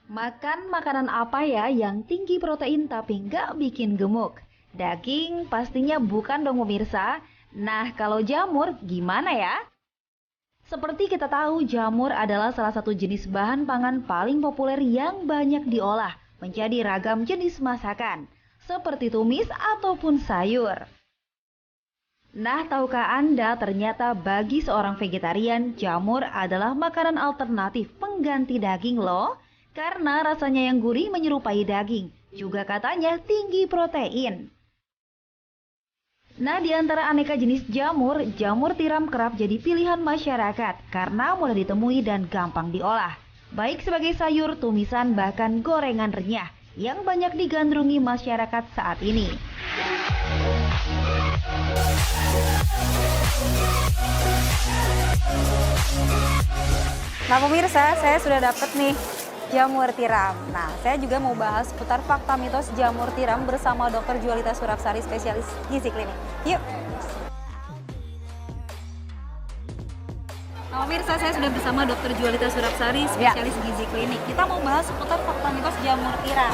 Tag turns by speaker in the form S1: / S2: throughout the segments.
S1: Makan makanan apa ya yang tinggi protein tapi nggak bikin gemuk? Daging pastinya bukan dong pemirsa. Nah, kalau jamur gimana ya? Seperti kita tahu, jamur adalah salah satu jenis bahan pangan paling populer yang banyak diolah menjadi ragam jenis masakan, seperti tumis ataupun sayur. Nah, tahukah Anda ternyata bagi seorang vegetarian, jamur adalah makanan alternatif pengganti daging loh. Karena rasanya yang gurih menyerupai daging, juga katanya tinggi protein. Nah, di antara aneka jenis jamur, jamur tiram kerap jadi pilihan masyarakat karena mudah ditemui dan gampang diolah. Baik sebagai sayur, tumisan, bahkan gorengan renyah yang banyak digandrungi masyarakat saat ini.
S2: Nah pemirsa, saya sudah dapat nih jamur tiram. Nah, saya juga mau bahas seputar fakta mitos jamur tiram bersama Dr. Jualita Surapsari, spesialis gizi klinik. Yuk! Nah pemirsa, saya sudah bersama Dr. Jualita Surapsari, spesialis gizi klinik. Kita mau bahas seputar fakta mitos jamur tiram.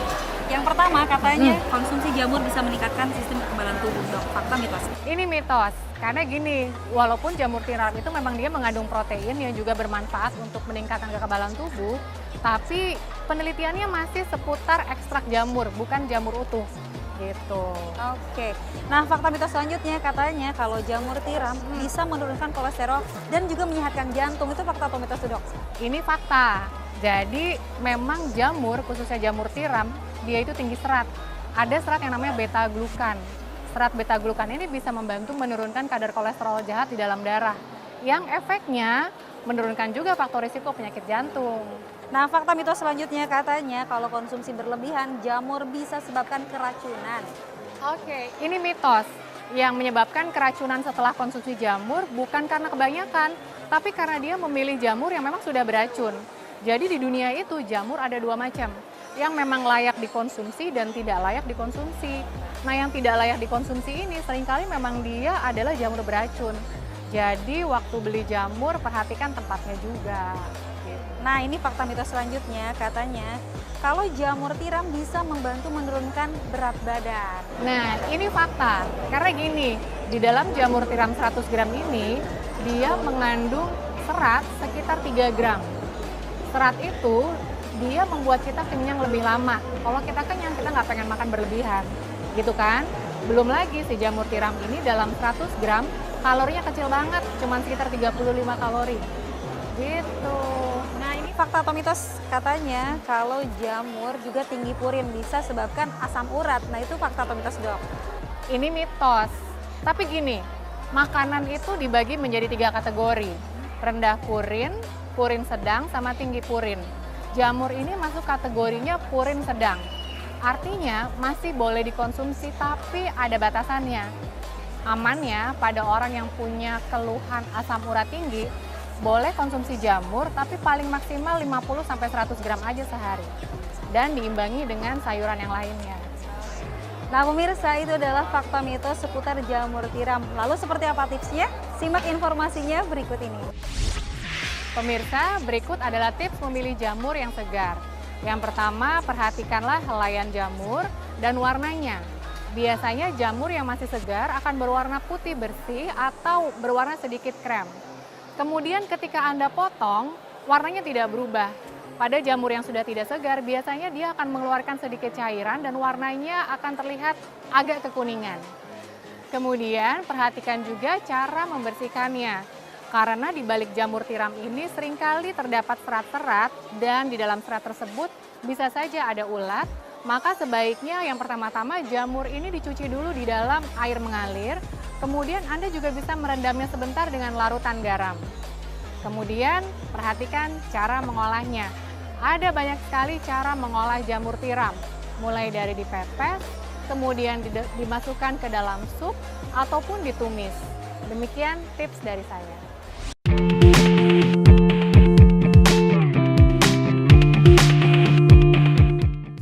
S2: Yang pertama, katanya konsumsi jamur bisa meningkatkan sistem kekebalan tubuh, dok. Fakta mitos.
S3: Ini mitos, karena gini, walaupun jamur tiram itu memang dia mengandung protein yang juga bermanfaat untuk meningkatkan kekebalan tubuh, tapi penelitiannya masih seputar ekstrak jamur, bukan jamur utuh. Gitu.
S2: Oke, nah fakta mitos selanjutnya katanya kalau jamur tiram bisa menurunkan kolesterol dan juga menyehatkan jantung. Itu fakta atau mitos tuh, dok?
S3: Ini fakta. Jadi memang jamur, khususnya jamur tiram, dia itu tinggi serat. Ada serat yang namanya beta-glukan. Serat beta-glukan ini bisa membantu menurunkan kadar kolesterol jahat di dalam darah, yang efeknya menurunkan juga faktor risiko penyakit jantung.
S2: Nah, fakta mitos selanjutnya katanya kalau konsumsi berlebihan, jamur bisa sebabkan keracunan.
S3: Oke, ini mitos. Yang menyebabkan keracunan setelah konsumsi jamur bukan karena kebanyakan, tapi karena dia memilih jamur yang memang sudah beracun. Jadi di dunia itu jamur ada dua macam, yang memang layak dikonsumsi dan tidak layak dikonsumsi. Nah, yang tidak layak dikonsumsi ini seringkali memang dia adalah jamur beracun. Jadi waktu beli jamur perhatikan tempatnya juga.
S2: Nah, ini fakta mitos selanjutnya katanya kalau jamur tiram bisa membantu menurunkan berat badan.
S3: Nah, ini fakta. Karena gini, di dalam jamur tiram 100 gram ini, dia mengandung serat sekitar 3 gram. Serat itu, dia membuat kita kenyang lebih lama. Kalau kita kenyang, kita nggak pengen makan berlebihan. Gitu kan? Belum lagi si jamur tiram ini dalam 100 gram, kalorinya kecil banget, cuma sekitar 35 kalori. Gitu.
S2: Nah, ini fakta atau mitos katanya kalau jamur juga tinggi purin bisa sebabkan asam urat. Nah, itu fakta atau mitos, dok?
S3: Ini mitos. Tapi gini, makanan itu dibagi menjadi 3 kategori. Rendah purin, purin sedang, sama tinggi purin. Jamur ini masuk kategorinya purin sedang. Artinya masih boleh dikonsumsi tapi ada batasannya. Amannya pada orang yang punya keluhan asam urat tinggi, boleh konsumsi jamur tapi paling maksimal 50-100 gram aja sehari. Dan diimbangi dengan sayuran yang lainnya.
S2: Nah pemirsa, itu adalah fakta mitos seputar jamur tiram. Lalu seperti apa tipsnya? Simak informasinya berikut ini.
S3: Pemirsa, berikut adalah tips memilih jamur yang segar. Yang pertama, perhatikanlah helaian jamur dan warnanya. Biasanya jamur yang masih segar akan berwarna putih bersih atau berwarna sedikit krem. Kemudian ketika Anda potong, warnanya tidak berubah. Pada jamur yang sudah tidak segar, biasanya dia akan mengeluarkan sedikit cairan dan warnanya akan terlihat agak kekuningan. Kemudian perhatikan juga cara membersihkannya. Karena di balik jamur tiram ini seringkali terdapat serat-serat dan di dalam serat tersebut bisa saja ada ulat, maka sebaiknya yang pertama-tama jamur ini dicuci dulu di dalam air mengalir, kemudian Anda juga bisa merendamnya sebentar dengan larutan garam. Kemudian perhatikan cara mengolahnya. Ada banyak sekali cara mengolah jamur tiram, mulai dari dipepes, kemudian dimasukkan ke dalam sup, ataupun ditumis. Demikian tips dari saya.